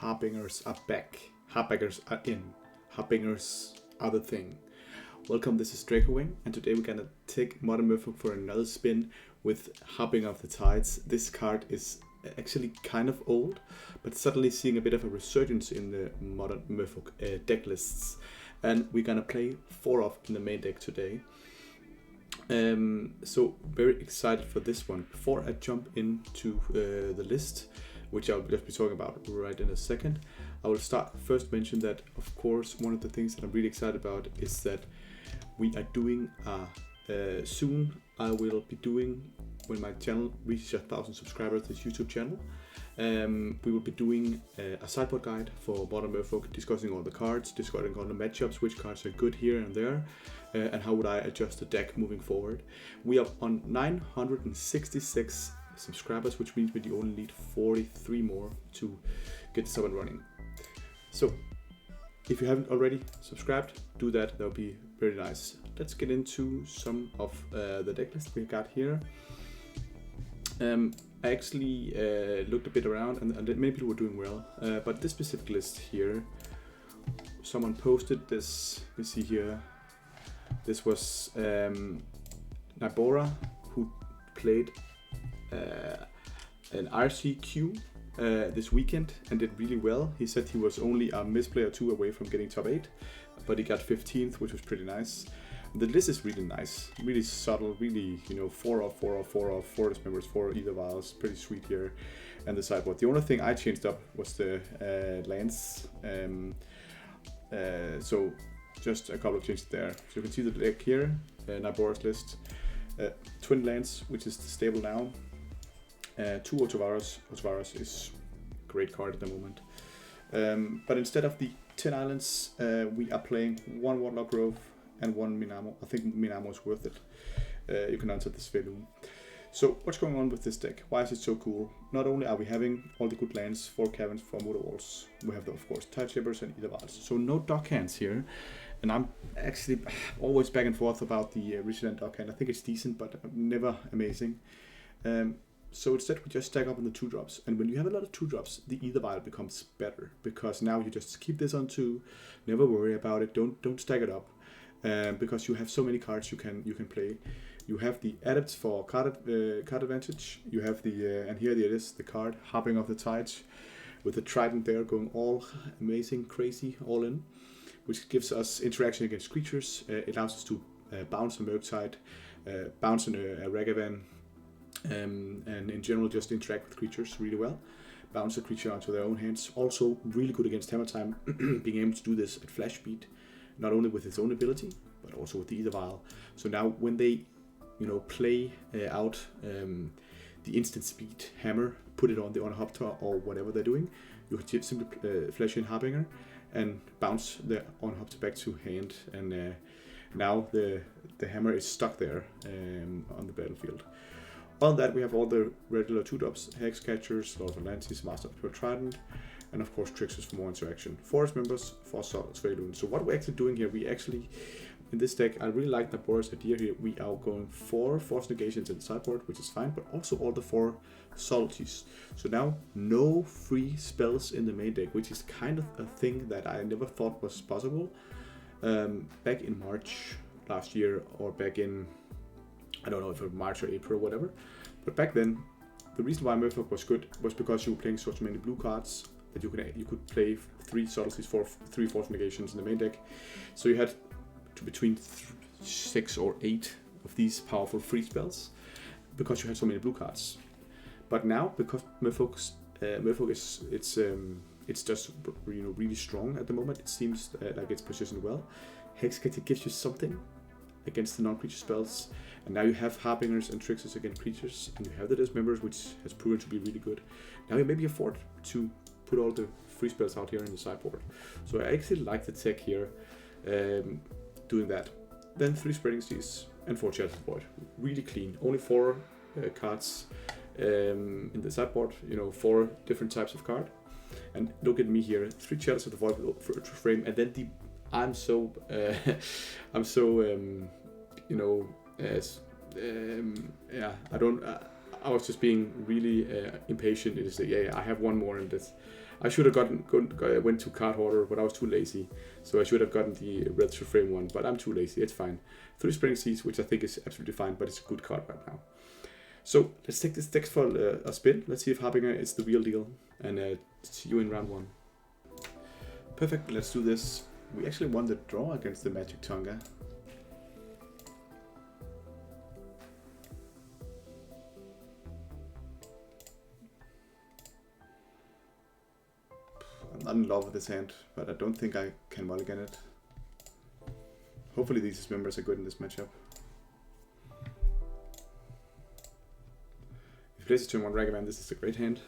Harbingers are back. Harbingers are in. Harbingers are the thing. Welcome, this is Draco, and today we're gonna take Modern Merfolk for another spin with Harbinger of the Tides. This card is actually kind of old, but suddenly seeing a bit of a resurgence in the Modern Merfolk deck lists. And we're gonna play 4 of in the main deck today. So very excited for this one. Before I jump into the list, which I'll just be talking about right in a second, I will first mention that, of course, one of the things that I'm really excited about is that we are doing soon. I will be doing, when my channel reaches 1,000 subscribers, this YouTube channel, we will be doing a sideboard guide for Modern Merfolk, discussing all the cards, discussing all the matchups, which cards are good here and there, and how would I adjust the deck moving forward. We are on 966 subscribers, which means we only need 43 more to get this up and running. So if you haven't already subscribed, do that. That would be very nice. Let's get into some of the deck list we got here. I actually looked a bit around, and many people were doing well, but this specific list here, someone posted this. Let me see here. This was Nabora, who played an RCQ this weekend and did really well. He said he was only a misplay or 2 away from getting top 8, but he got 15th, which was pretty nice. The list is really nice, really subtle, really, 4 of 4 of 4 of 4 dismembers, 4 either vials, pretty sweet here. And the sideboard. The only thing I changed up was the lands. So just a couple of changes there. So you can see the deck here, Nabora's list. Twin lands, which is stable now. 2 Otavaras. Otavaras is a great card at the moment. But instead of the 10 islands, we are playing 1 Warlock Grove and 1 Minamo. I think Minamo is worth it. You can answer this value. So what's going on with this deck? Why is it so cool? Not only are we having all the good lands, 4 caverns, 4 motor walls, we have, of course, tide slippers and either vials. So no dock hands here. And I'm actually always back and forth about the Richland dock hand. I think it's decent, but never amazing. So instead we just stack up on the 2 drops. And when you have a lot of 2 drops, the either vial becomes better, because now you just keep this on 2, never worry about it, don't stack it up. Because you have so many cards you can play. You have the adepts for card advantage. You have the and here it is, the card Harbinger of the Tides, with the trident there going all amazing, crazy, all in, which gives us interaction against creatures. It allows us to bounce a Merfolk, bounce a Ragavan, and in general just interact with creatures really well. Bounce a creature onto their own hands. Also really good against Hammer Time, being able to do this at flash speed, not only with its own ability, but also with the either vial. So now when they play out the instant speed hammer, put it on the on-hopter or whatever they're doing, you can simply flash in Harbinger and bounce the on-hopter back to hand, and now the hammer is stuck there on the battlefield. On that we have all the regular 2 drops, Hex Catchers, Lord of Atlantis, Master of the Trident, and of course Tricksters for more interaction. Forest members, 4 Solids, So what we're actually doing here, we actually, in this deck, I really like Nabora's idea here. We are going 4 Force Negations in the sideboard, which is fine, but also all the 4 Solids. So now no free spells in the main deck, which is kind of a thing that I never thought was possible back in March last year, or back in, I don't know if it was March or April or whatever. But back then, the reason why Merfolk was good was because you were playing so many blue cards that you could play 3 subtleties for 3 Force Negations in the main deck. So you had between 6 or 8 of these powerful free spells because you had so many blue cards. But now, because Merfolk is it's just really strong at the moment. It seems like it's positioned well. Hexcatcher gives you something against the non-creature spells, and now you have Harbingers and Tricksters against creatures, and you have the Dismembers, which has proven to be really good. Now you maybe afford to put all the free spells out here in the sideboard. So I actually like the tech here, doing that. Then 3 Spreading Seas and 4 Shelter Void. Really clean. Only 4 cards in the sideboard, 4 different types of card. And look at me here, 3 Shelters of the Void for frame, and then I'm so I was just being really impatient. It is yeah, I have one more in this. I should have went to card order, but I was too lazy. So I should have gotten the red to frame one, but I'm too lazy. It's fine. 3 Spreading Seas, which I think is absolutely fine, but it's a good card right now. So let's take this deck for a spin. Let's see if Harbinger is the real deal, and see you in round 1. Perfect. Let's do this. We actually won the draw against the Magic Tonga. I'm not in love with this hand, but I don't think I can mulligan it. Hopefully these members are good in this matchup. If he plays a turn 1 Ragavan, this is a great hand.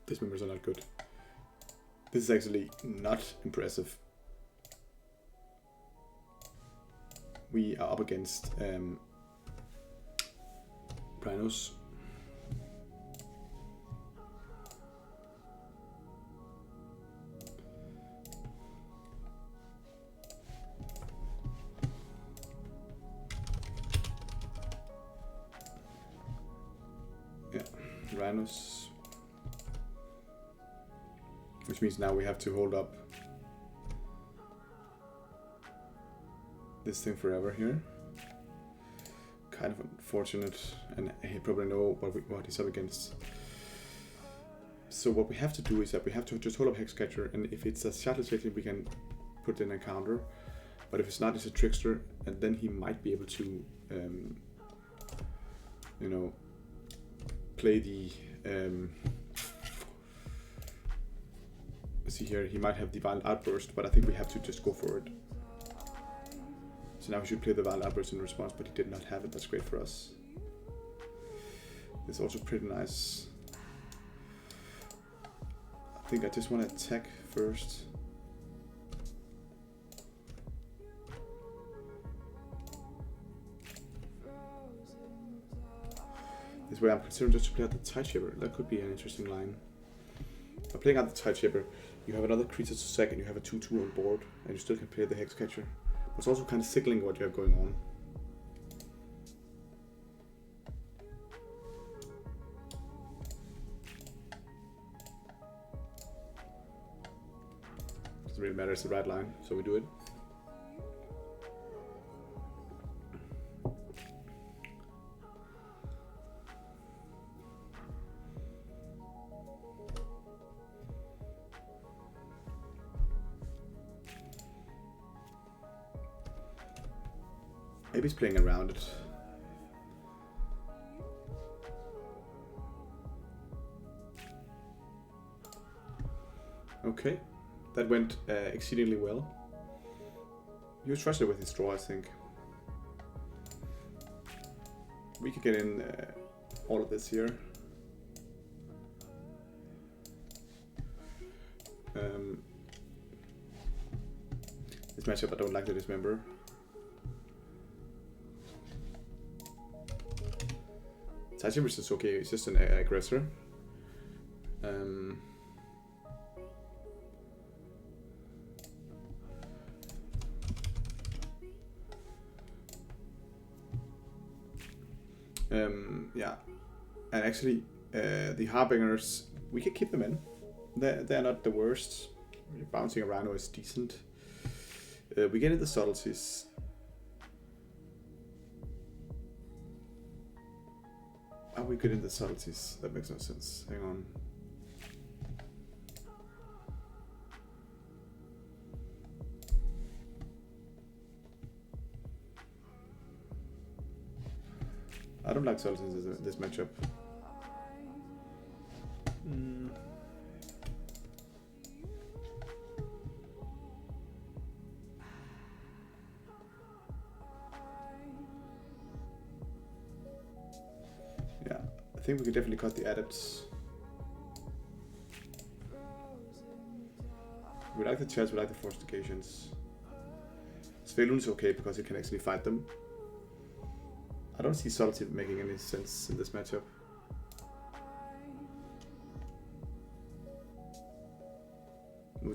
These members are not good. This is actually not impressive. We are up against Rhinos. Yeah, Rhinos. Which means now we have to hold up this thing forever here. Kind of unfortunate, and he probably know what he's up against. So what we have to do is that we have to just hold up Hexcatcher, and if it's a Shuttle Taking, we can put in a counter. But if it's not, it's a Trickster, and then he might be able to, you know, play the. See here, he might have the Violent Outburst, but I think we have to just go for it. So now we should play the Violent Outburst in response, but he did not have it. That's great for us. It's also pretty nice. I think I just want to attack first. This way I'm considering just to play out the Tideshaper. That could be an interesting line. By playing out the Tideshaper, you have another creature to sack and you have a 2/2 on board, and you still can play the Hexcatcher. But it's also kind of signaling what you have going on. Doesn't really matter, it's the right line, so we do it. Maybe he's playing around it. Okay, that went exceedingly well. He was trusted with his draw, I think. We could get in all of this here. This matchup I don't like to dismember. Tideshaper is okay, it's just an aggressor. Yeah, and actually the Harbingers, we can keep them in. They're not the worst. Bouncing around is decent. We get into the subtleties. How we get into the subtleties? That makes no sense. Hang on. I don't like subtleties in this matchup. Yeah, I think we could definitely cut the adepts. We like the chats, we like the fortifications. Svelun is okay because you can actually fight them. I don't see subtlety making any sense in this matchup.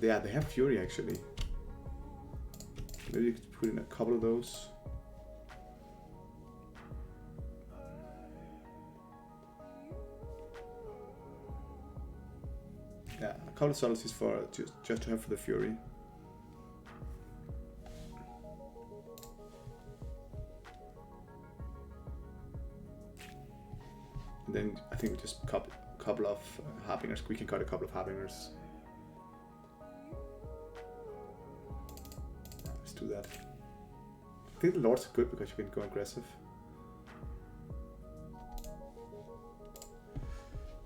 Yeah, they have Fury actually. Maybe you could put in a couple of those. Yeah, a couple of subtleties for just to have for the Fury. And then I think we just couple of Harbingers. We can cut a couple of Harbingers. Let's do that. I think the Lords are good because you can go aggressive.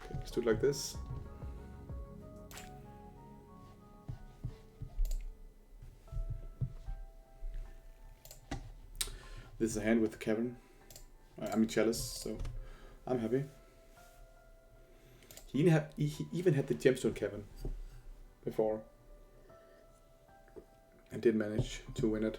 Okay, let's do it like this. This is a hand with the Cavern. I mean Chalice, so I'm happy. He even had the Gemstone Cavern before and did manage to win it.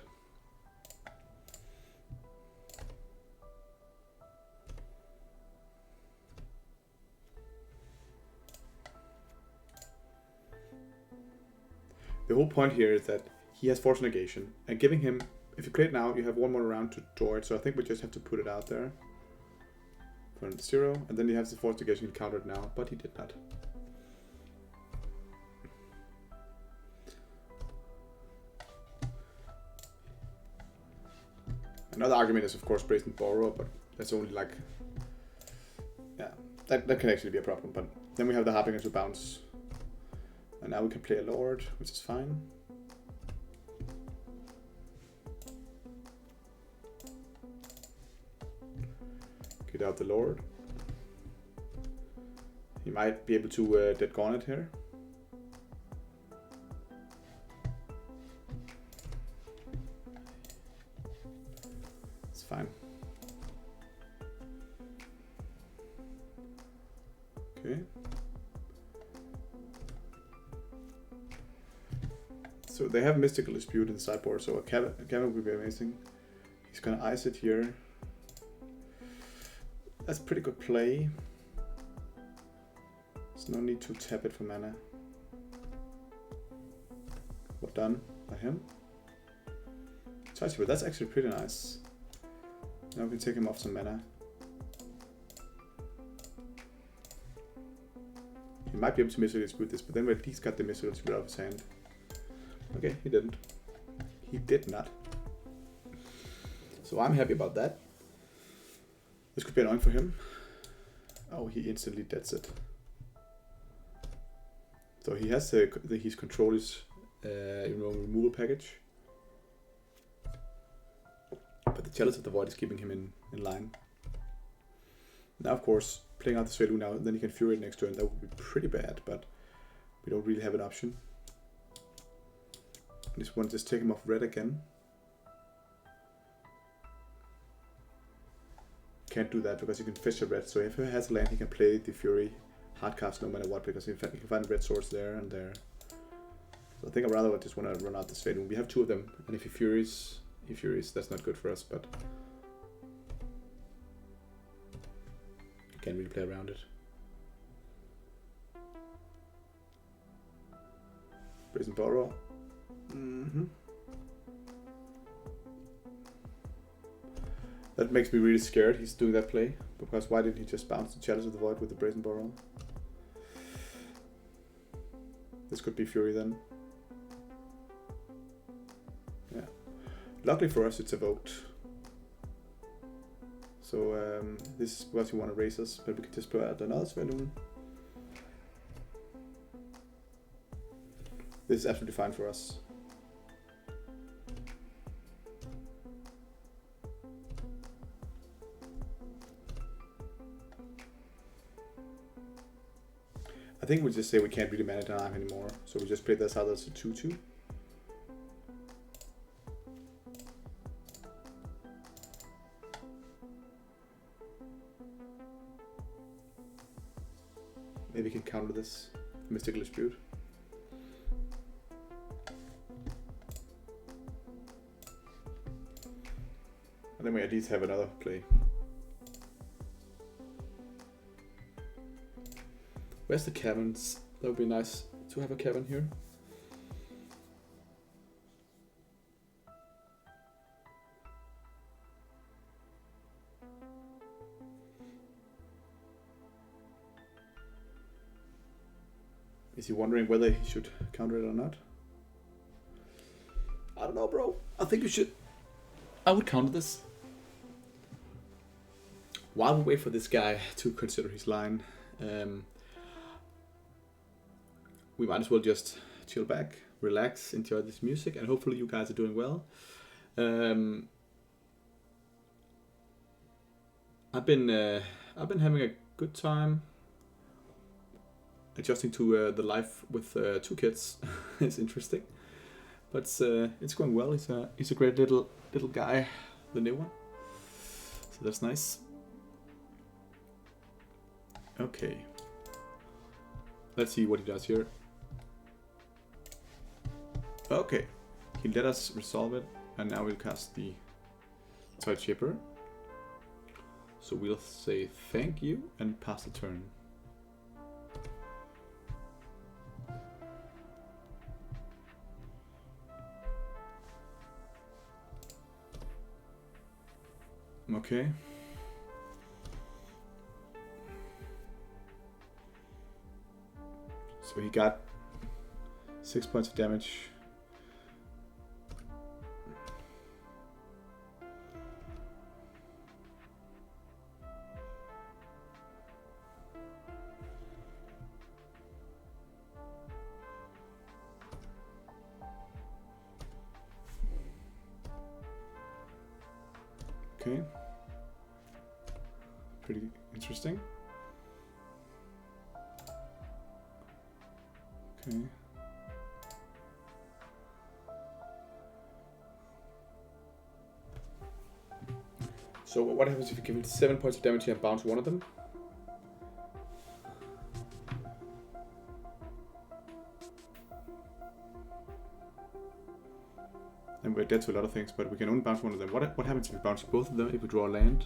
The whole point here is that he has Force Negation, and giving him, if you play it now, you have one more round to draw it, so I think we just have to put it out there for 0, and then you have the Force Negation countered now, but he did not. Another argument is of course Brazen Borrow, but that's only like, yeah, that can actually be a problem, but then we have the Harbinger to bounce. And now we can play a Lord, which is fine. Get out the Lord. He might be able to dead Gauntlet here. It's fine. Okay. So they have Mystical Dispute in the sideboard, so a Cavern would be amazing. He's gonna ice it here. That's pretty good play. There's no need to tap it for mana. Well done by him. But that's actually pretty nice. Now we can take him off some mana. He might be able to Mystical Dispute this, but then we at least got the Mystical Dispute out of his hand. Okay, he didn't. He did not. So I'm happy about that. This could be annoying for him. Oh, he instantly deads it. So he has his control is removal package. But the Chalice of the Void is keeping him in line. Now of course, playing out the Svelu now, then he can Fury it next turn. That would be pretty bad, but we don't really have an option. This one, just take him off red again. Can't do that because he can fetch a red. So if he has a land, he can play the Fury hardcast no matter what, because he can find red swords there and there. So I think I rather would just want to run out this fade. We have 2 of them, and if he Furies, that's not good for us, but can't really play around it. Brazen Borrow. That makes me really scared he's doing that play, because why didn't he just bounce the Chalice of the Void with the Brazen Borrow? This could be Fury then. Yeah. Luckily for us it's a vote. So this is what you want to raise us, but we could just put out another Svelu. This is absolutely fine for us. I think we just say we can't really manage an arm anymore, so we just play this out as a 2-2. Maybe we can counter this Mystical Dispute. And then we at least have another play. Where's the caverns? That would be nice to have a cavern here. Is he wondering whether he should counter it or not? I don't know, bro. I think you should. I would counter this. While we wait for this guy to consider his line, we might as well just chill back, relax, enjoy this music, and hopefully you guys are doing well. I've been having a good time adjusting to the life with 2 kids. It's interesting, but it's going well. He's a great little guy, the new one. So that's nice. Okay, let's see what he does here. Okay, he let us resolve it, and now we'll cast the Toy Chipper. So we'll say thank you and pass the turn. Okay. So he got 6 points of damage. Okay. Pretty interesting. Okay. So what happens if you give it 7 points of damage and bounce one of them? And we're dead to a lot of things, but we can only bounce one of them. What happens if we bounce both of them, if we draw a land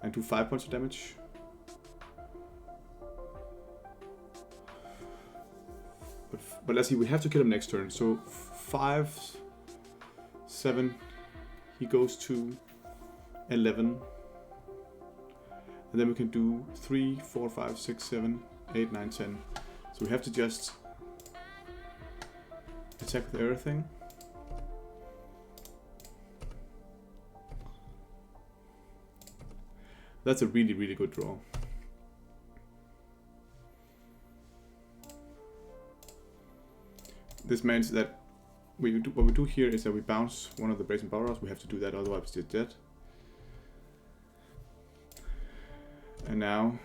and do 5 points of damage? But let's see, we have to kill him next turn. So 5, 7, he goes to 11. And then we can do 3, 4, 5, 6, 7, 8, 9, 10. So we have to just attack with everything. That's a really, really good draw. This means that what we do here is that we bounce one of the Brazen Borrows. We have to do that, otherwise it's dead. And now,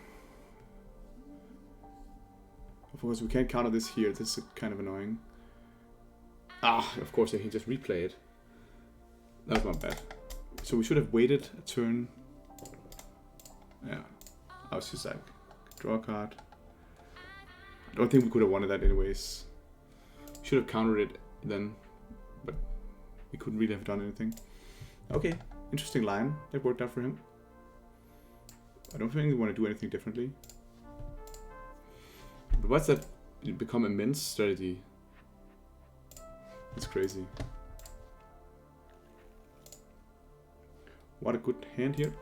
of course, we can't counter this here. This is kind of annoying. Ah, of course, I can just replay it. That's not bad. So we should have waited a turn. Yeah, I was just like, draw a card. I don't think we could have wanted that anyways. Should have countered it then, but we couldn't really have done anything. Okay, interesting line. That worked out for him. I don't think we want to do anything differently. But what's that become immense strategy? It's crazy. What a good hand here.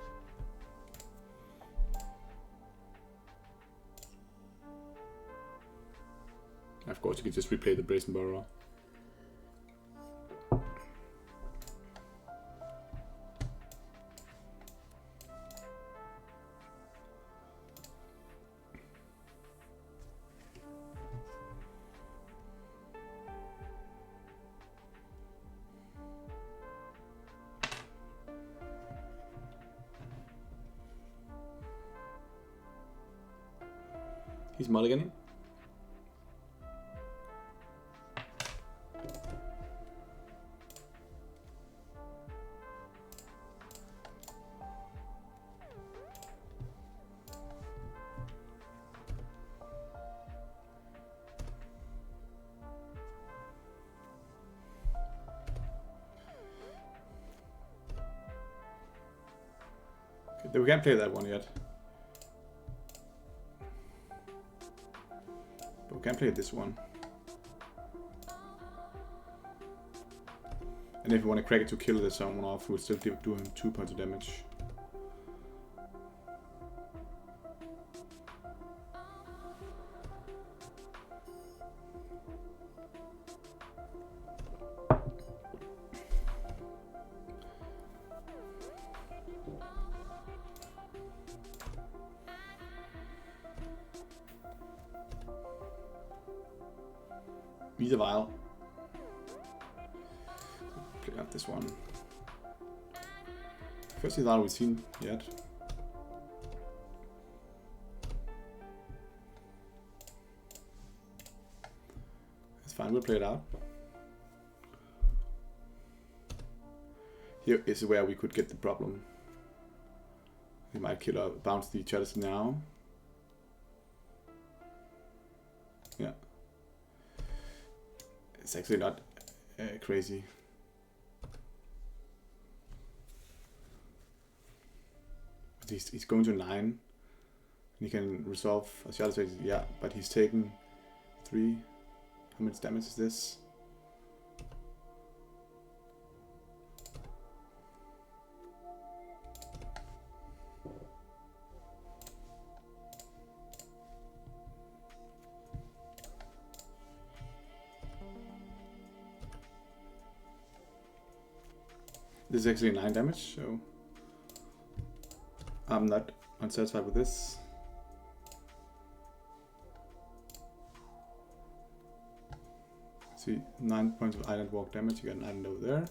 Of course, you can just replay the Brazen Borrower. He's mulliganing. Okay, we can't play that one yet. But we can play this one. And if you want to crack it to kill this someone off, we'll still do him 2 points of damage. Either while. Play out this one. First Idal we've seen yet. It's fine, we'll play it out. Here is where we could get the problem. He might kill or bounce the chalice now. Yeah. It's actually not crazy. He's going to 9. And he can resolve a chalice. Yeah, but he's taking 3. How much damage is this? This is actually 9 damage, so I'm not unsatisfied with this. See, 9 points of island walk damage. You got an island over there.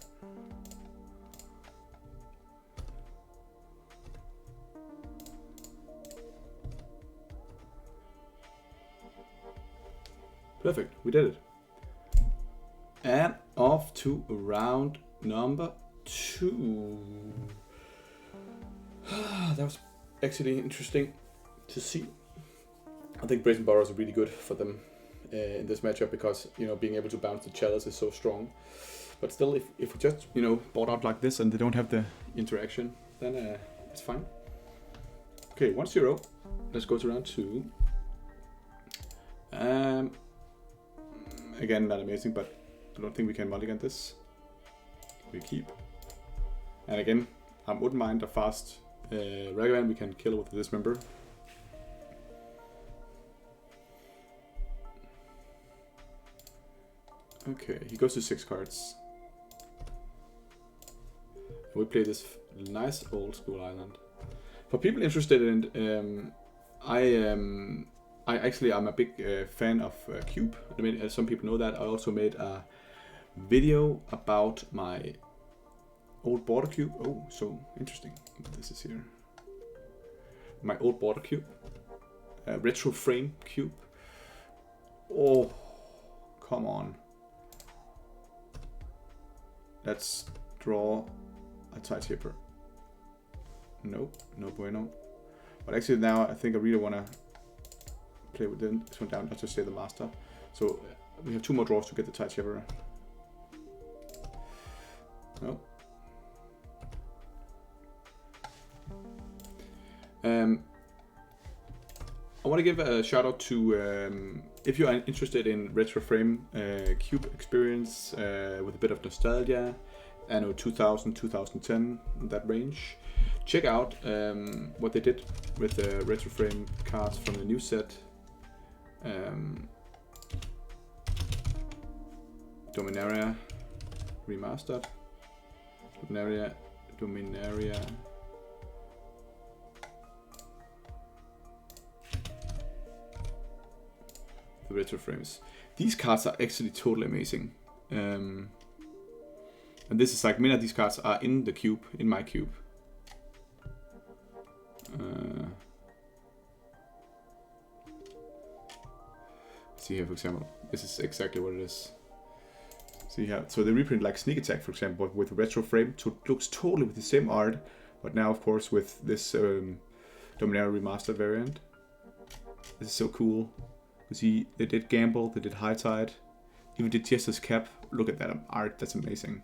Perfect, we did it. And off to round number 2. That was actually interesting to see. I think Brazen Borrows are really good for them in this matchup because, you know, being able to bounce the chalice is so strong. But still, if we just, you know, board out like this and they don't have the interaction, then it's fine. Okay, 1-0. Let's go to round 2. Again, not amazing, but I don't think we can mulligan this. We keep. And again, I wouldn't mind a fast Ragavan we can kill with this member. Okay, he goes to 6 cards. We play this nice old school island. For people interested in, I actually am a big fan of Cube. I mean, some people know that. I also made a video about my old border cube. Oh, so interesting. This is here. My old border cube. Retro frame cube. Oh, come on. Let's draw a tie tipper. Nope, no bueno. But actually now I think I really want to play with this one down, not to stay the master. So we have 2 more draws to get the tie tipper. Nope. I want to give a shout out to if you are interested in retro frame cube experience with a bit of nostalgia, anno 2000, 2010, that range. Check out what they did with the retro frame cards from the new set. Dominaria remastered. Dominaria. The retro frames. These cards are actually totally amazing. And this is like many of these cards are in the cube, in my cube. See here, for example, this is exactly what it is. See here, so they reprint like Sneak Attack, for example, but with retro frame, so it looks totally with the same art, but now, of course, with this Dominaria remastered variant. This is so cool. You see, they did Gamble, they did High Tide, even did Jester's Cap. Look at that art, that's amazing.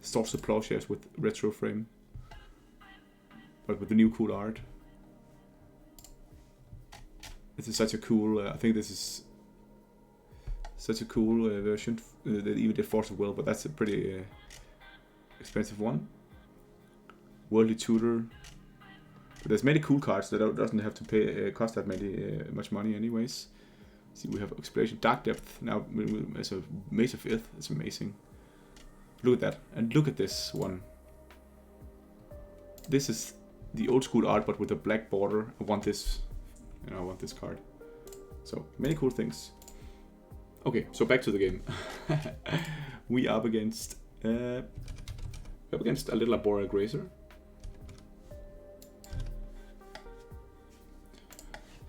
Starts the Plowshares with retro frame, but with the new cool art. This is such a cool, I think this is such a cool version. They even did Force of Will, but that's a pretty expensive one. Worldly Tutor. But there's many cool cards that doesn't have to pay cost that much money anyways. See, we have Exploration Dark Depth now as a Maze of Ith. It's amazing. Look at that, and look at this one. This is the old school art, but with a black border. I want this. You know, I want this card. So many cool things. Okay, so back to the game. We are up against a little Arboreal Grazer.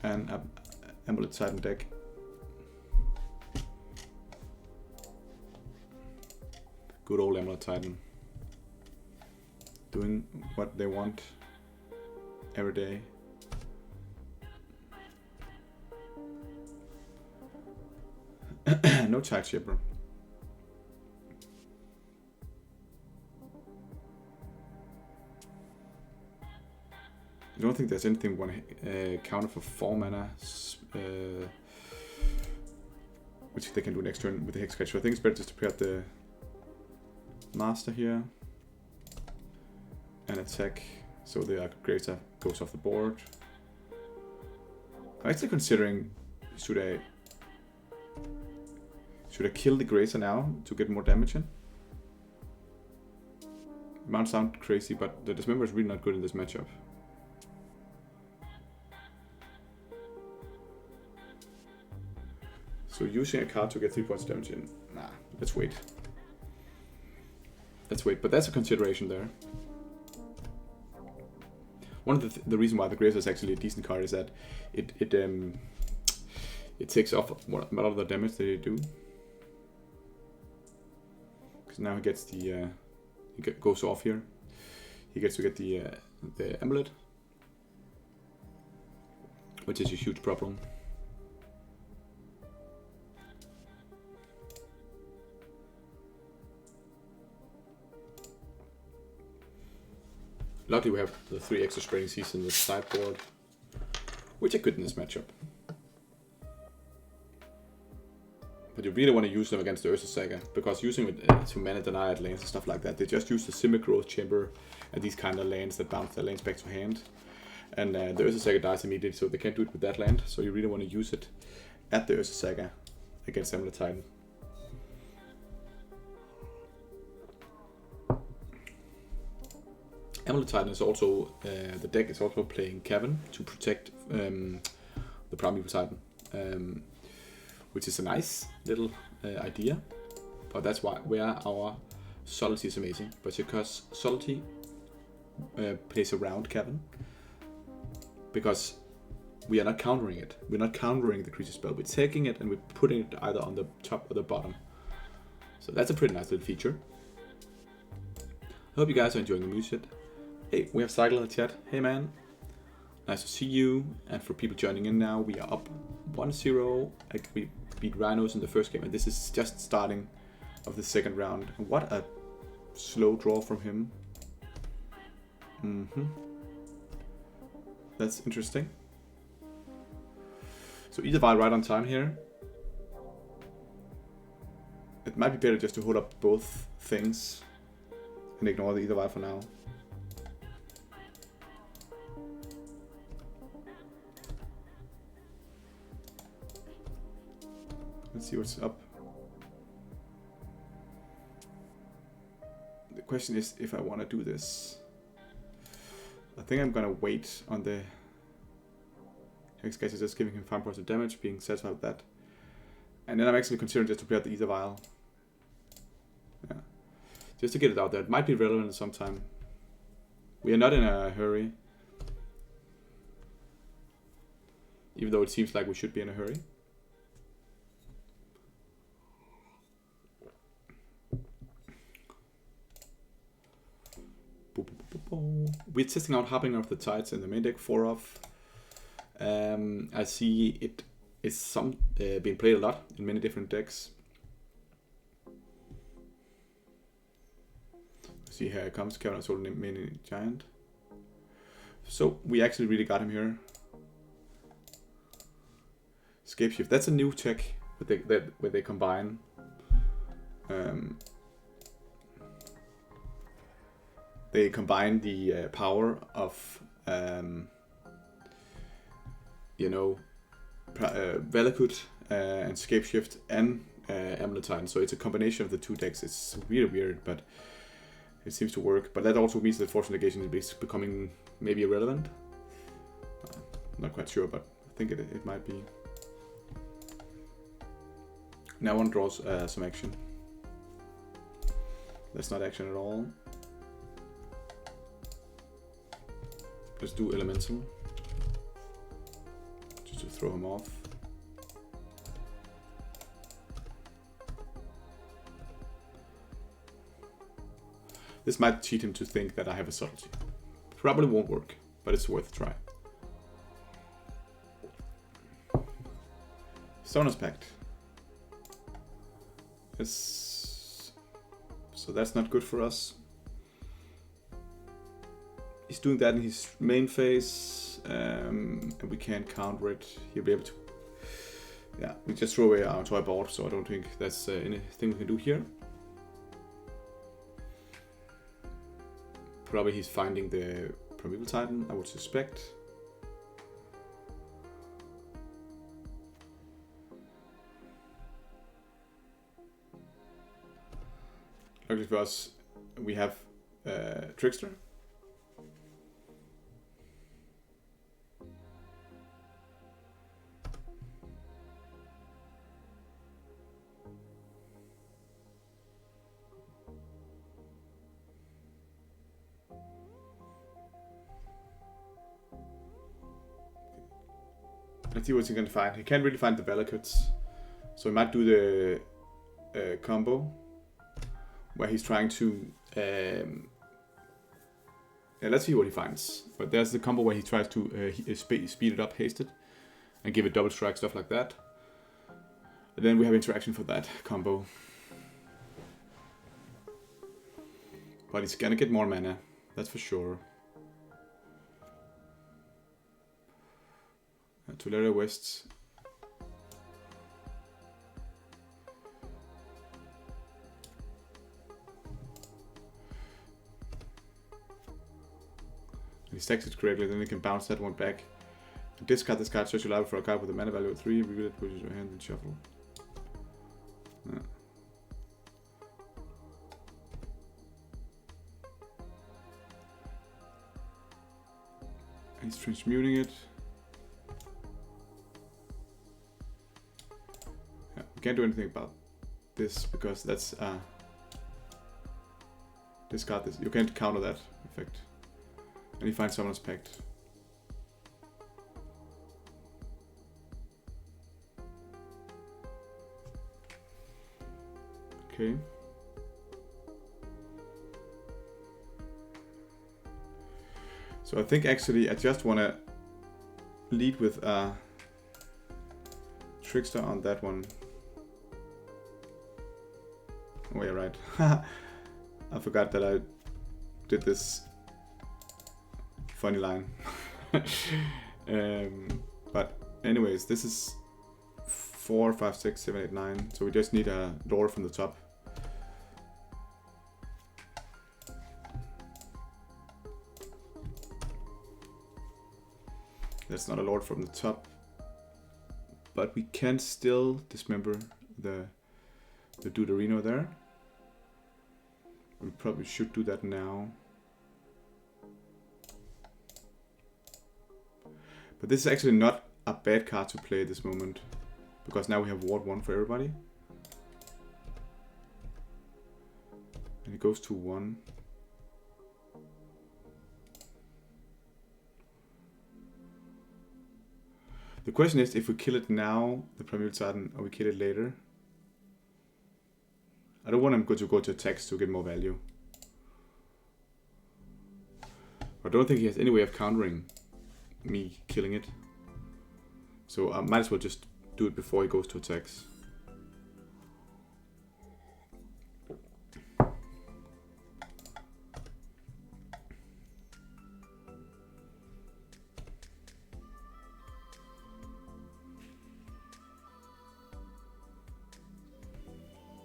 And Amulet Titan deck. Good old Amulet Titan. Doing what they want every day. No Tide Shipper. I don't think there's anything one counter for 4 mana, which they can do next turn with the Hex Catcher. I think it's better just to play out the Master here and attack, so the Grazer goes off the board. I'm actually considering should I kill the Grazer now to get more damage in? It might sound crazy, but the Dismember is really not good in this matchup. So using a card to get 3 points damage in, nah, let's wait. Let's wait, but that's a consideration there. One of the reason why the Grazer is actually a decent card is that it takes off a lot of the damage that they do. Because now he gets the goes off here. He gets to get the Amulet, which is a huge problem. Luckily we have the 3 extra Spreading Seas in the sideboard, which are good in this matchup. But you really want to use them against the Ursa Saga, because using it to mana denied lanes and stuff like that, they just use the Simic Growth Chamber and these kind of lanes that bounce their lanes back to hand. And the Ursa Saga dies immediately, so they can't do it with that land. So you really want to use it at the Ursa Saga against Amulet Titan. Amulet Titan is also, the deck is also playing Cavern to protect the Primeval Titan, which is a nice little idea, but that's where our Subtlety is amazing. But because Subtlety plays around Cavern, because we are not countering it, we're not countering the creature spell, we're taking it and we're putting it either on the top or the bottom. So that's a pretty nice little feature. I hope you guys are enjoying the music. Hey, we have Cycle in the chat. Hey man, nice to see you. And for people joining in now, we are up 1-0. We beat Rhinos in the first game, and this is just starting of the second round. And what a slow draw from him. That's interesting. So either buy right on time here. It might be better just to hold up both things and ignore the either buy for now. Let's see what's up. The question is if I want to do this. I think I'm gonna wait on the Hex Catcher, just giving him 5 points of damage, being satisfied with that. And then I'm actually considering just to play out the Ether Vial. Yeah. Just to get it out there. It might be relevant at some time. We are not in a hurry. Even though it seems like we should be in a hurry. We're testing out Harbinger of the Tides in the main deck 4-off. I see it is being played a lot in many different decks. See, here it comes, Kevin Soul Mini Giant. So we actually really got him here. Scape Shift, that's a new tech where they combine the power of Valakut and Scapeshift and Amulet Titan. So it's a combination of the two decks. It's really weird, but it seems to work. But that also means that Force Negation is becoming maybe irrelevant. Not quite sure, but I think it might be. Now one draws some action. That's not action at all. Let's do elemental. Just to throw him off. This might cheat him to think that I have a subtlety. Probably won't work, but it's worth a try. Summoner's Pact. Yes. So that's not good for us. He's doing that in his main phase, and we can't counter it. He'll be able to. Yeah, we just throw away our toy board, so I don't think that's anything we can do here. Probably he's finding the Primeval Titan, I would suspect. Luckily for us, we have Trickster. Let's see what he can find. He can't really find the Valakuts, so he might do the combo where he's trying to. Yeah, let's see what he finds. But there's the combo where he tries to speed it up, haste it, and give it double strike, stuff like that. And then we have interaction for that combo. But he's gonna get more mana, that's for sure. Tulare West. He stacks it correctly, then he can bounce that one back. Discard this card, search your library for a card with a mana value of 3, reveal it, put it in your hand, and shuffle. Yeah. And he's transmuting it. Yeah, we can't do anything about this because that's discard this. You can't counter that effect. And he finds Summoner's Pact. Okay. So I think actually I just want to lead with Trickster on that one. Oh yeah, right. I forgot that I did this funny line. But anyways, this is 4, 5, 6, 7, 8, 9. So we just need a lord from the top. That's not a lord from the top, but we can still dismember the Rhino there. We probably should do that now. But this is actually not a bad card to play at this moment, because now we have Ward 1 for everybody. And it goes to 1. The question is if we kill it now, the Primeval Titan, or we kill it later. I don't want him to go to attacks to get more value. I don't think he has any way of countering me killing it. So I might as well just do it before he goes to attacks.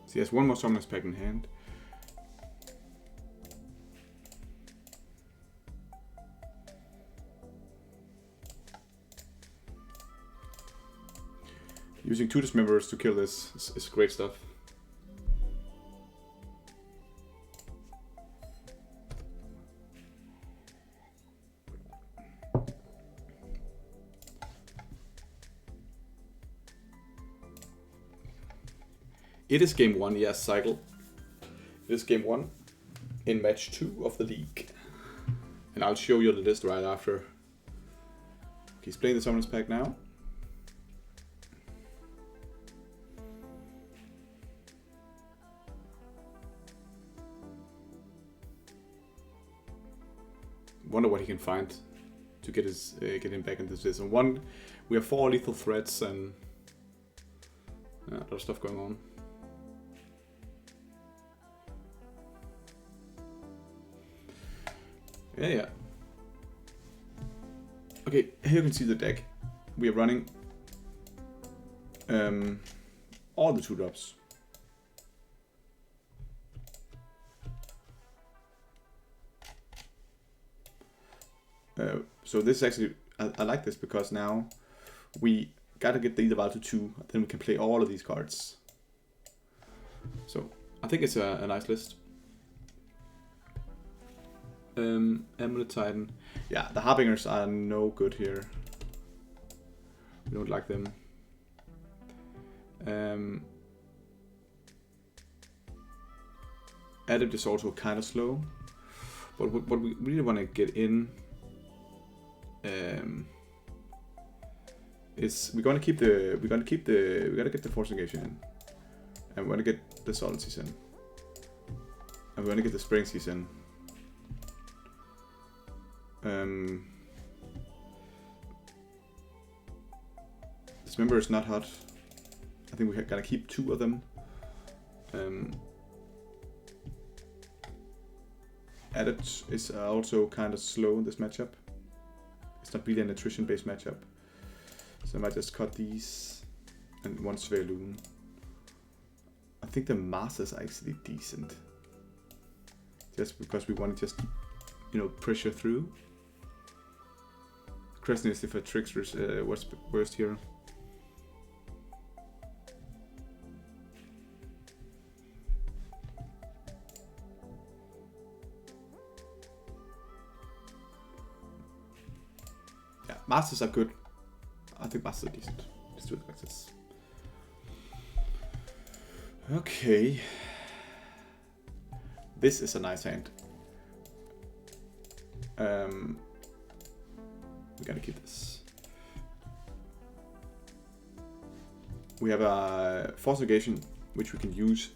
So he has one more Summoner's Pact in hand. Using 2 dismembers to kill this is great stuff. It is game 1, yes, cycle. It is game 1 in match 2 of the league. And I'll show you the list right after. He's playing the Summoners pack now. Wonder what he can find to get him back into this. And one, we have 4 lethal threats and a lot of stuff going on. Yeah. Okay, here you can see the deck. We are running all the 2-drops. So this is actually, I like this because now we gotta get the Leader to 2, then we can play all of these cards. So I think it's a nice list. Amulet Titan. Yeah, the Harbingers are no good here. We don't like them. Adept is also kind of slow, but what we really want to get in is we gotta get the Force Negation in, and we're gonna get the Solstice in, and we're gonna get the Spring Season. This member is not hot. I think we gotta keep 2 of them. Adept is also kind of slow in this matchup. It's not really an attrition-based matchup. So I might just cut these and 1 Svelun. I think the Masters are actually decent. Just because we want to just, pressure through. Question is if a Trickster's what's worst here. Yeah, Masters are good. I think Masters are decent. Let's do it like this. Okay. This is a nice hand. We gotta keep this. We have a Force Negation, which we can use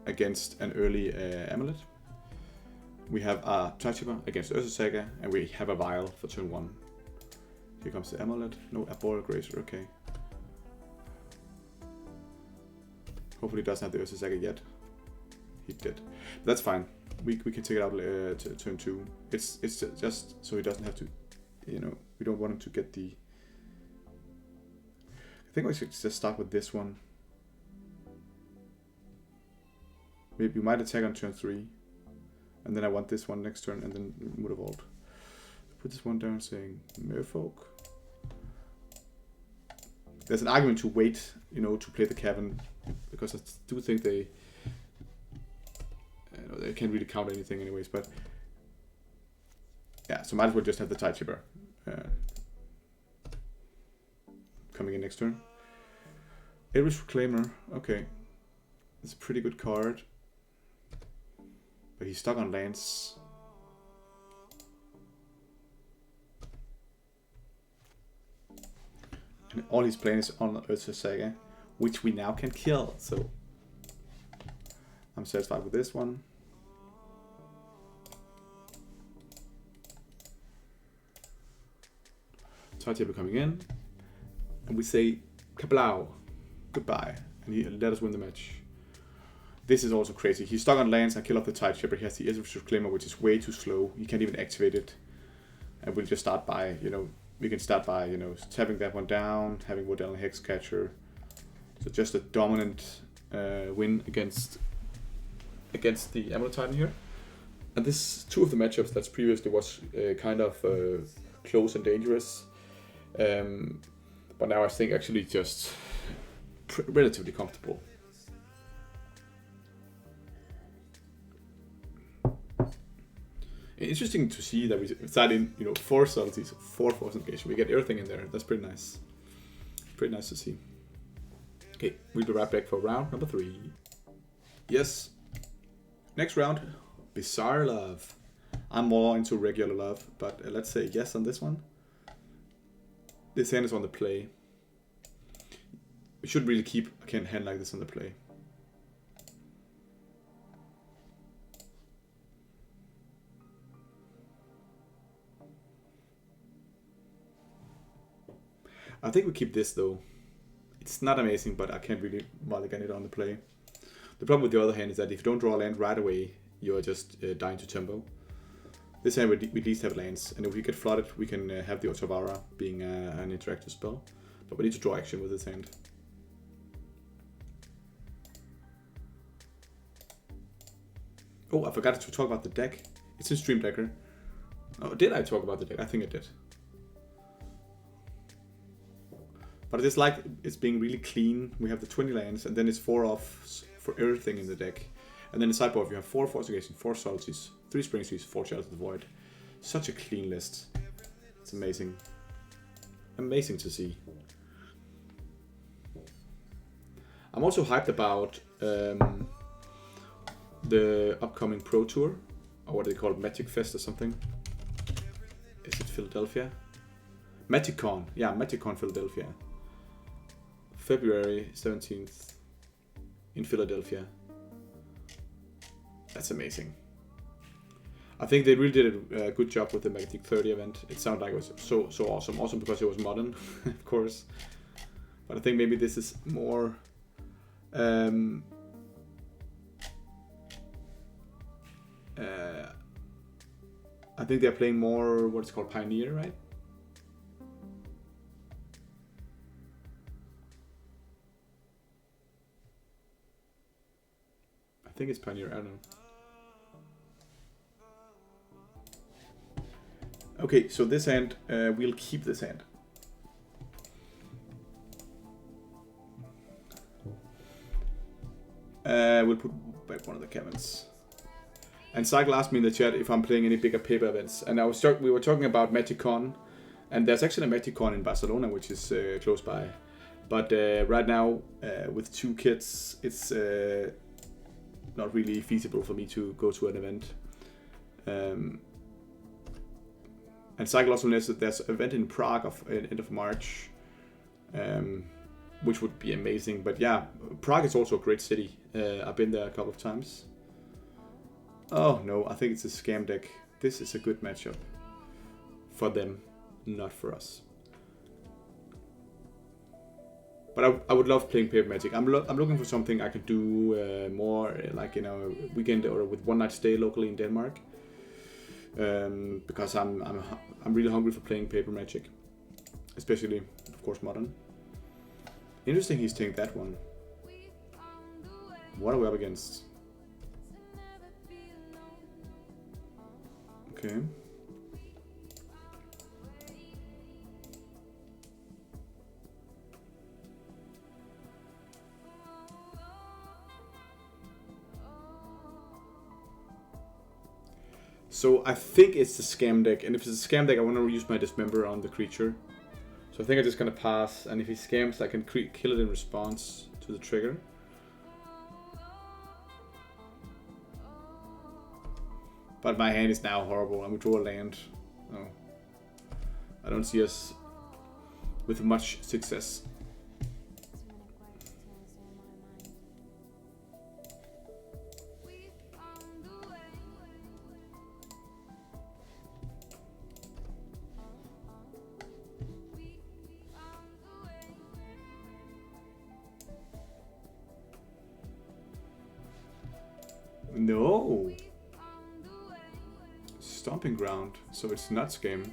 against an early Amulet. We have a Touchable against Ursa Saga, and we have a Vial for turn 1. Here comes the Amulet. No, a Border Grazer, okay. Hopefully he doesn't have the Ursa Saga yet. He did. But that's fine. We can take it out to turn 2. It's just so he doesn't have to, we don't want him to get the... I think we should just start with this one. Maybe we might attack on turn 3. And then I want this one next turn and then Move Vault. Put this one down saying Merfolk. There's an argument to wait, to play the Cavern. Because I do think they can't really count anything anyways, but yeah, so might as well just have the Tide Chipper coming in next turn. Irish Reclaimer, okay. It's a pretty good card. But he's stuck on lands. And all he's playing is on Ursa Saga, which we now can kill, so I'm satisfied with this one. Tide coming in, and we say kablow, goodbye, and he let us win the match. This is also crazy. He's stuck on lands. I kill off the Tide Shipper. He has the Irish Reclaimer, which is way too slow. He can't even activate it, and we'll just start by, we can start by, tapping that one down, having Woodell and Hexcatcher. So just a dominant win against the Amulet Titan here. And this is 2 of the matchups that previously was kind of close and dangerous. But now I think actually just relatively comfortable. Interesting to see that we start in 4 subtleties, 4 Force Negation. We get everything in there. That's pretty nice. Pretty nice to see. Okay, we'll be right back for round number 3. Yes. Next round, Bizarre Love. I'm more into regular love, but let's say yes on this one. This hand is on the play. We should really keep a hand like this on the play. I think we keep this though. It's not amazing, but I can't really mulligan it on the play. The problem with the other hand is that if you don't draw a land right away, you're just dying to tempo. This hand we at least have lands, and if we get flooded, we can have the Otavara being an interactive spell. But we need to draw action with this hand. Oh, I forgot to talk about the deck. It's in Stream Decker. Oh, did I talk about the deck? I think I did. But I just like it's being really clean. We have the 20 lands, and then it's 4 offs for everything in the deck. And then in the sideboard, you have 4 Fortification, 4 Salties, 3 Spring Trees, 4 Shelter of the Void. Such a clean list. It's amazing. Amazing to see. I'm also hyped about the upcoming Pro Tour, or what they call Magic Fest or something. Is it Philadelphia? MagicCon. Yeah, MagicCon Philadelphia. February 17th in Philadelphia. That's amazing. I think they really did a good job with the Magic 30 event. It sounded like it was so awesome. Awesome because it was modern, of course. But I think maybe this is more... I think they're playing more what's called Pioneer, right? I think it's Pioneer, I don't know. Okay, so this hand, we'll keep this hand. We'll put back one of the cabins. And Cycle asked me in the chat if I'm playing any bigger paper events. And we were talking about MagicCon. And there's actually a MagicCon in Barcelona, which is close by. But right now, with 2 kids, it's not really feasible for me to go to an event. And Cycle also knows that there's an event in Prague of end of March, which would be amazing. But yeah, Prague is also a great city. I've been there a couple of times. Oh no, I think it's a scam deck. This is a good matchup for them, not for us. But I would love playing Paper Magic. I'm looking for something I could do more, like in a weekend or with one night stay locally in Denmark. Because I'm really hungry for playing Paper Magic, especially of course modern. Interesting, he's taking that one. What are we up against? Okay. So I think it's the scam deck, and if it's a scam deck, I want to use my Dismember on the creature. So I think I'm just gonna pass, and if he scams, I can kill it in response to the trigger. But my hand is now horrible. I'm gonna draw a land. Oh. I don't see us with much success. No. Stomping Ground, so it's not scam.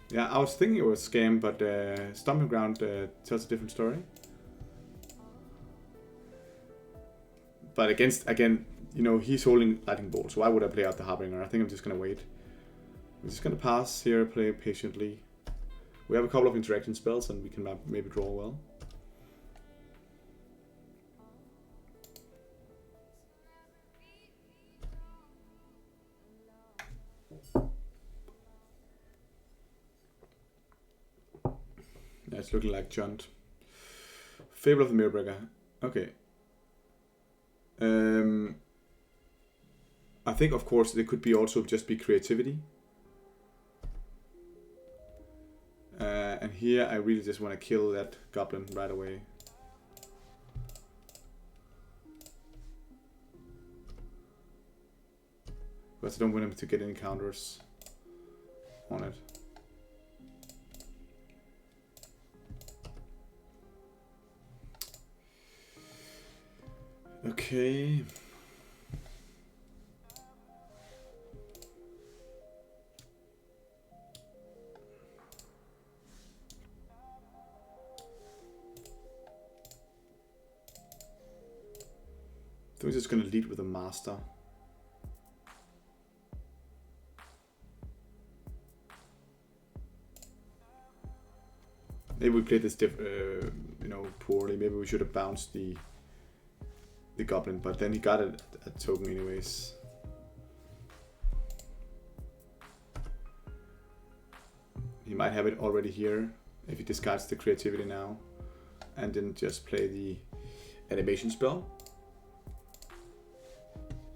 Yeah, I was thinking it was scam, but Stomping Ground tells a different story. But again, you know, he's holding Lightning Bolt, so why would I play out the Harbinger? I think I'm just gonna wait. I'm just gonna pass here, play patiently. We have a couple of interaction spells, and we can maybe draw well. Yeah, it's looking like Junt. Fable of the Mirrorbreaker. Okay. I think, of course, there could be also just be creativity. And here I really just want to kill that goblin right away. Because I don't want him to get any counters on it. Okay. So we're just gonna lead with a master. Maybe we played this poorly. Maybe we should have bounced the goblin, but then he got a token anyways. He might have it already here if he discards the creativity now and then just play the animation spell.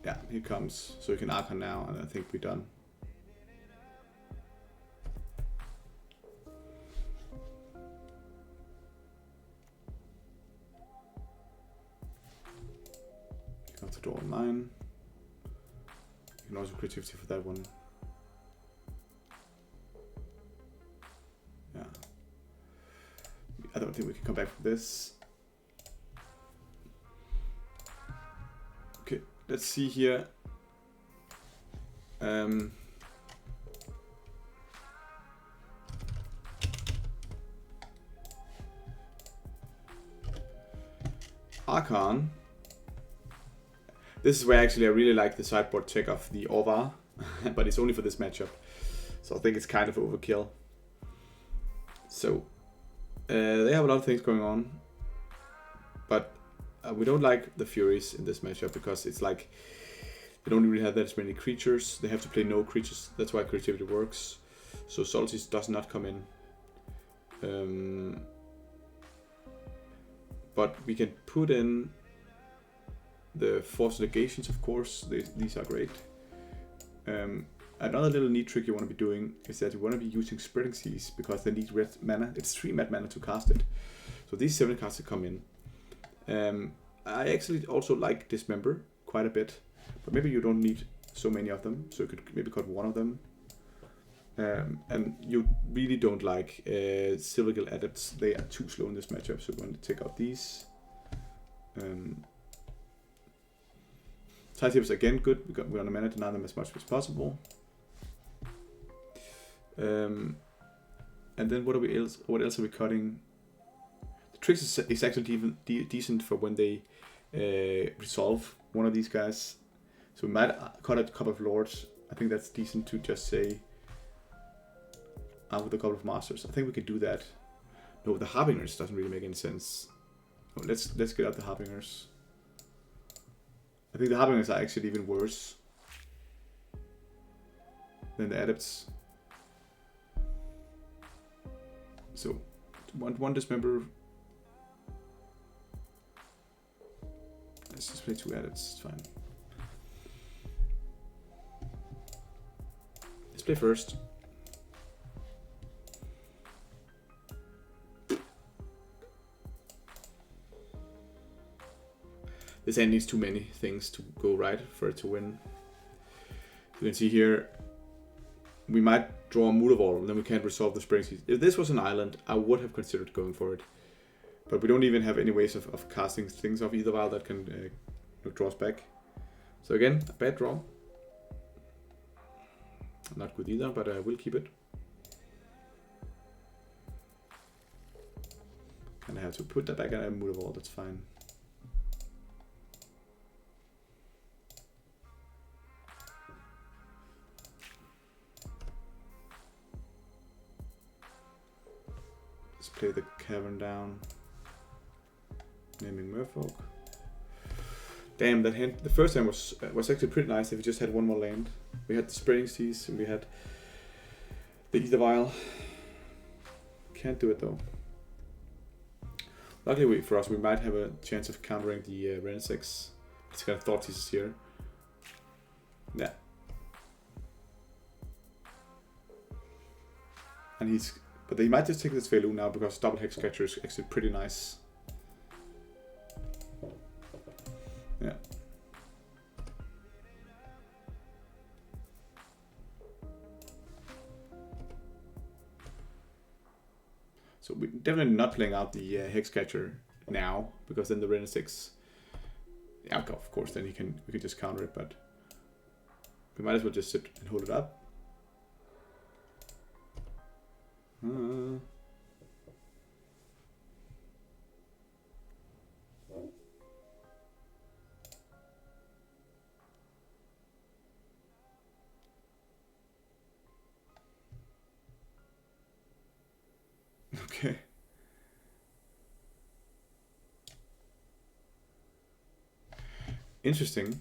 Yeah, here comes. So we can Archon now, and I think we're done. You have to draw 9. You can also creativity for that one. Yeah. I don't think we can come back from this. Okay, let's see here. Archon. This is where actually I really like the sideboard check of the Orvar, but it's only for this matchup. So I think it's kind of overkill. So they have a lot of things going on, but we don't like the Furies in this matchup because it's like they don't really have that many creatures. They have to play no creatures. That's why creativity works. So Solstice does not come in. But we can put in the Force Legations, of course. These are great. Another little neat trick you want to be doing is that you want to be using Spreading Seas because they need red mana. It's 3 red mana to cast it. So these 7 cards that come in. I actually also like Dismember quite a bit, but maybe you don't need so many of them. So you could maybe cut 1 of them. And you really don't like Silvergill Adepts. They are too slow in this matchup, so we're going to take out these. Tide Tips again good. We're on a mana to deny them as much as possible. And then what else are we cutting? The Tricks is actually even decent for when they resolve one of these guys. So we might cut a couple of Lords. I think that's decent to just say with a couple of Masters. I think we could do that. No, the Harbingers doesn't really make any sense. Oh, let's get out the Harbingers. I think the Harbingers are actually even worse than the Adepts. So, one Dismember. Let's just play 2 Adepts, it's fine. Let's play first. This hand needs too many things to go right for it to win. You can see here, we might draw a Mutavault and then we can't resolve the Spreading Seas. If this was an island, I would have considered going for it. But we don't even have any ways of casting things off either while that can draw us back. So again, a bad draw. Not good either, but I will keep it. And I have to put that back in a Mutavault, that's fine. Play the Cavern down. Naming Merfolk. Damn, that hand. The first hand was actually pretty nice if we just had 1 more land. We had the Spreading Seas and we had the Ether Vial. Can't do it though. Luckily for us, we might have a chance of countering the Ren 6. It's got Thought Thesis here. Yeah. And but they might just take this value now because double Hex Catcher is actually pretty nice. Yeah. So we're definitely not playing out the Hex Catcher now, because then the Ren 6, yeah, of course, then we can just counter it, but we might as well just sit and hold it up. Okay. Interesting.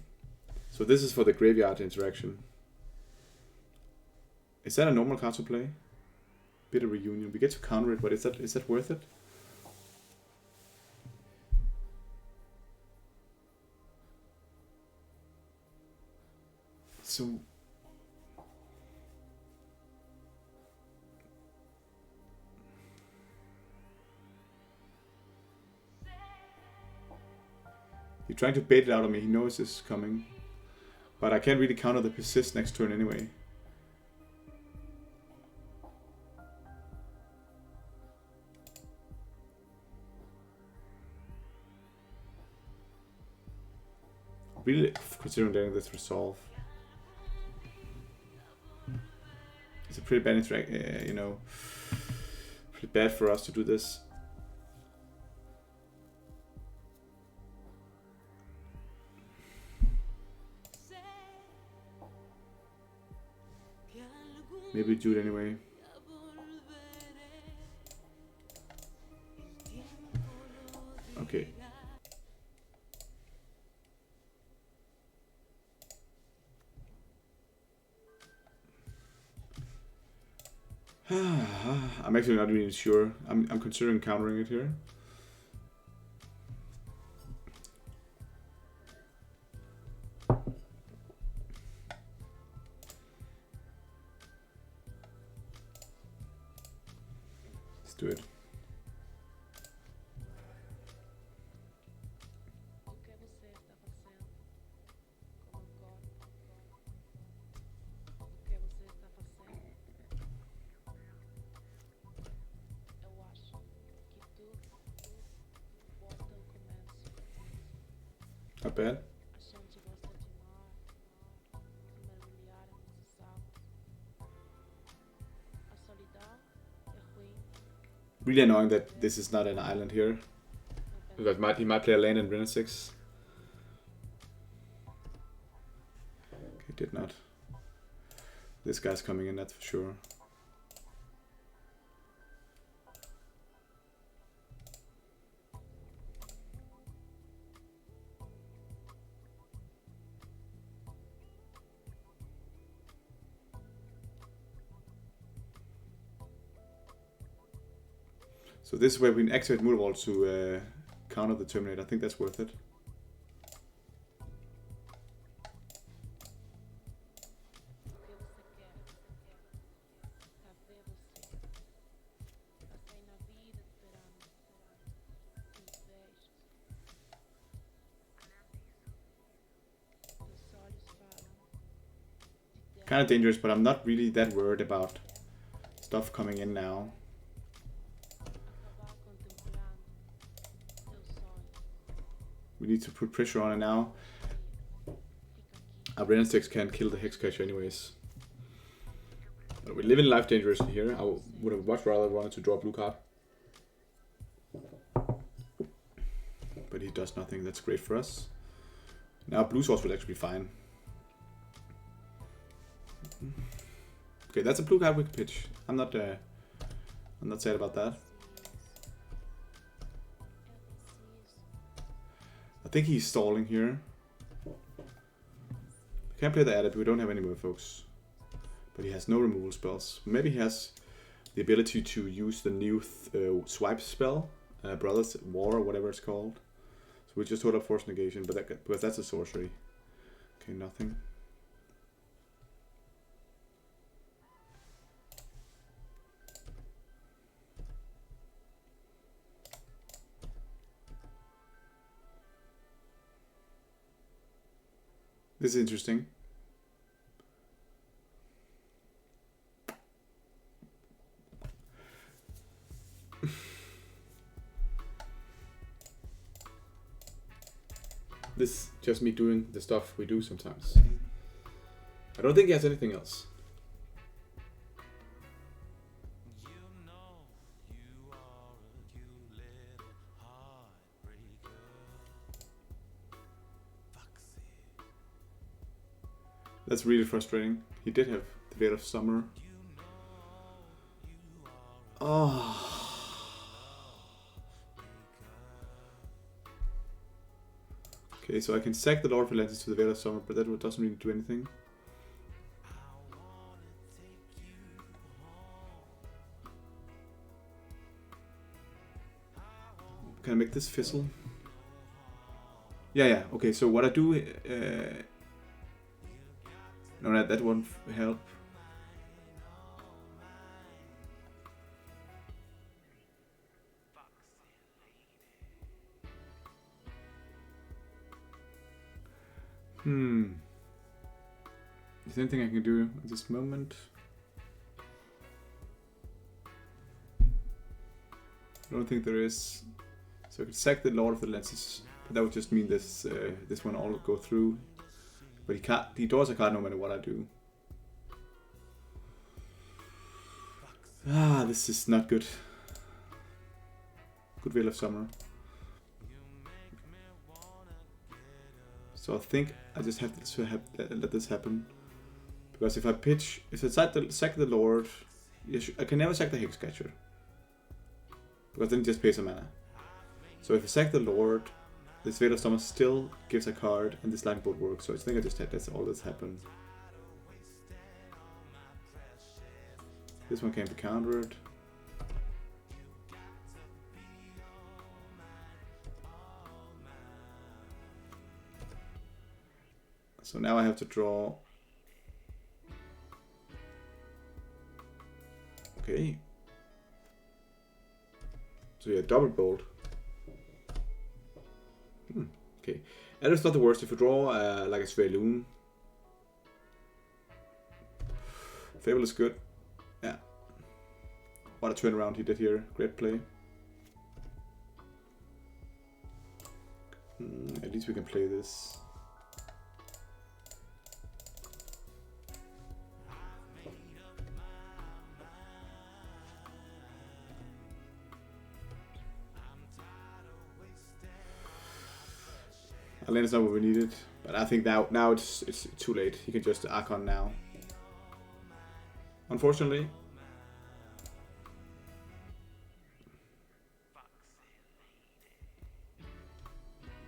So this is for the graveyard interaction. Is that a normal card to play? Bitter Reunion. We get to counter it, but is that worth it? So he's trying to bait it out of me. He knows this is coming. But I can't really counter the persist next turn anyway. Really considering letting this resolve. It's a pretty bad interact, you know, pretty bad for us to do this. Maybe do it anyway. Okay. I'm actually not really sure. I'm considering countering it here. Let's do it. Not bad. Really annoying that this is not an island here. Because he might play a land in Rhinos 6. He did not. This guy's coming in, that's for sure. So this is where we can activate Moonwall to counter the Terminate. I think that's worth it. Kind of dangerous, but I'm not really that worried about stuff coming in now. We need to put pressure on it now. Our Rhinos 6 can't kill the Hex Catcher anyways. But we live in life dangerously here. I would have much rather wanted to draw a blue card. But he does nothing, that's great for us. Now blue source will actually be fine. Okay, that's a blue card we can pitch. I'm not sad about that. I think he's stalling here. I can't play the Adept, we don't have any Merfolks. But he has no removal spells. Maybe he has the ability to use the new swipe spell. Brothers War or whatever it's called. So we just hold up force negation, but because that's a sorcery. Okay, nothing. This is interesting. This is just me doing the stuff we do sometimes. I don't think he has anything else. That's really frustrating. He did have the Veil of Summer. Oh. Okay, so I can sack the Lord of Atlantis to the Veil of Summer, but that doesn't really do anything. Can I make this fizzle? Yeah. Okay, so what I do... no, that won't help. Is there anything I can do at this moment? I don't think there is. So I could sack the Lord of the Lenses, but that would just mean this this one all go through. But he can't. He draws a card no matter what I do. Ah, this is not good. Good Veil of Summer. So I think I just have to let this happen. Because if I sack the Lord, I can never sack the Hexcatcher. Because then it just pays a mana. So if I sack the Lord, this Veil of Summer still gives a card, and this Lightning Bolt works. So I think I just had all this happen. This one can be countered. So now I have to draw. Okay. So yeah, double bolt. Okay. And it's not the worst if you draw like a Svaloon. Fable is good. Yeah. What a turnaround he did here. Great play. At least we can play this. Atlantis not what we needed, but I think now it's too late. He can just Archon now. Unfortunately.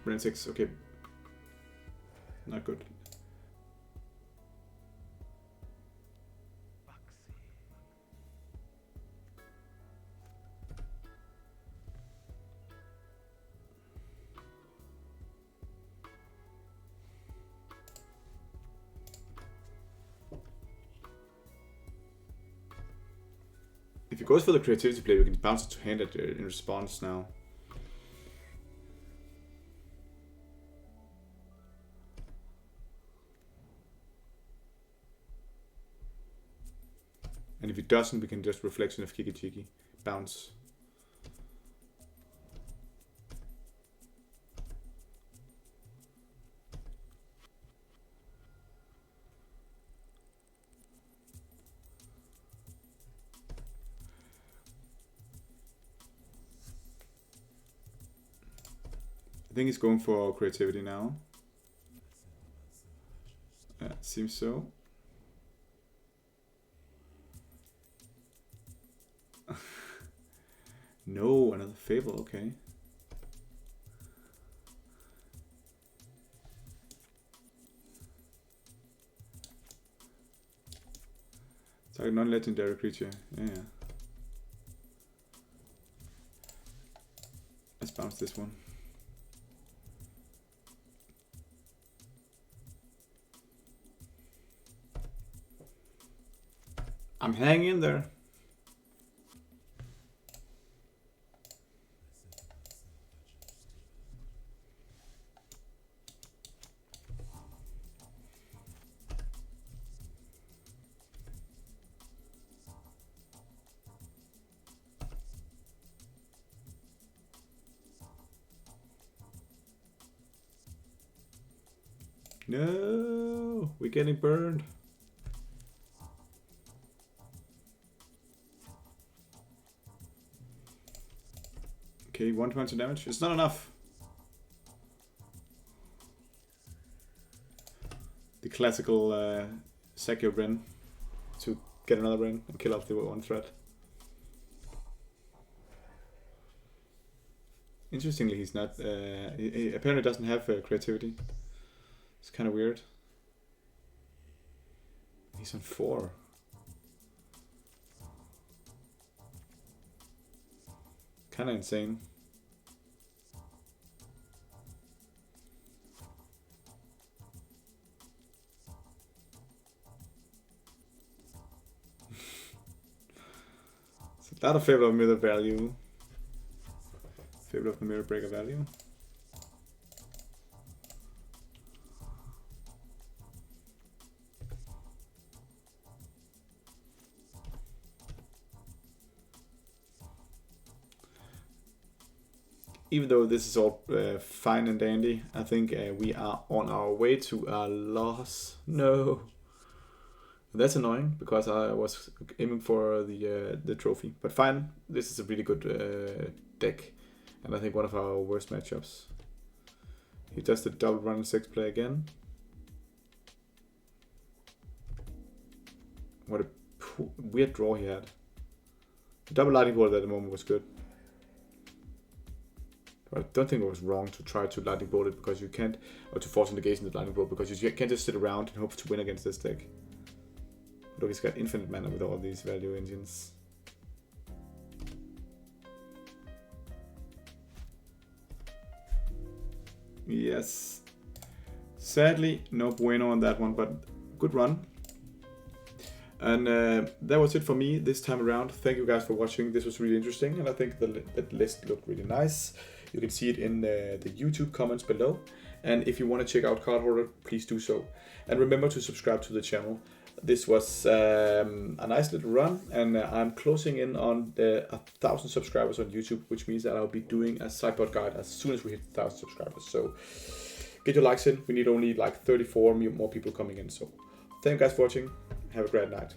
Brand 6, okay. Not good. If he goes for the creativity play, we can bounce it to hand it in response now. And if he doesn't, we can just Reflection of Kiki Chiki. Bounce. I think he's going for creativity now. Seems so. No, another Fable, okay. It's like a non-legendary creature, yeah. Let's bounce this one. I'm hanging in there. No, we're getting burned. Okay, 120 damage. It's not enough. The classical sack your Bren to get another Bren and kill off the one threat. Interestingly, he's not. He apparently doesn't have creativity. It's kind of weird. He's on 4. Kind of insane. It's a lot of favor of mirror value. Favor of the mirror breaker value. Even though this is all fine and dandy, I think we are on our way to a loss. No. That's annoying, because I was aiming for the trophy. But fine, this is a really good deck. And I think one of our worst matchups. He does the double run 6 play again. What a weird draw he had. The double lightning bolt at the moment was good. I don't think it was wrong to try to lightning bolt it, because you can't, or to force negation the lightning bolt, because you can't just sit around and hope to win against this deck. Look, he's got infinite mana with all these value engines. Yes. Sadly, no bueno on that one, but good run. And that was it for me this time around. Thank you guys for watching. This was really interesting, and I think the list looked really nice. You can see it in the YouTube comments below. And if you want to check out Card Hoarder, please do so. And remember to subscribe to the channel. This was a nice little run, and I'm closing in on 1,000 subscribers on YouTube, which means that I'll be doing a sideboard guide as soon as we hit 1,000 subscribers. So get your likes in. We need only like 34 more people coming in. So thank you guys for watching. Have a great night.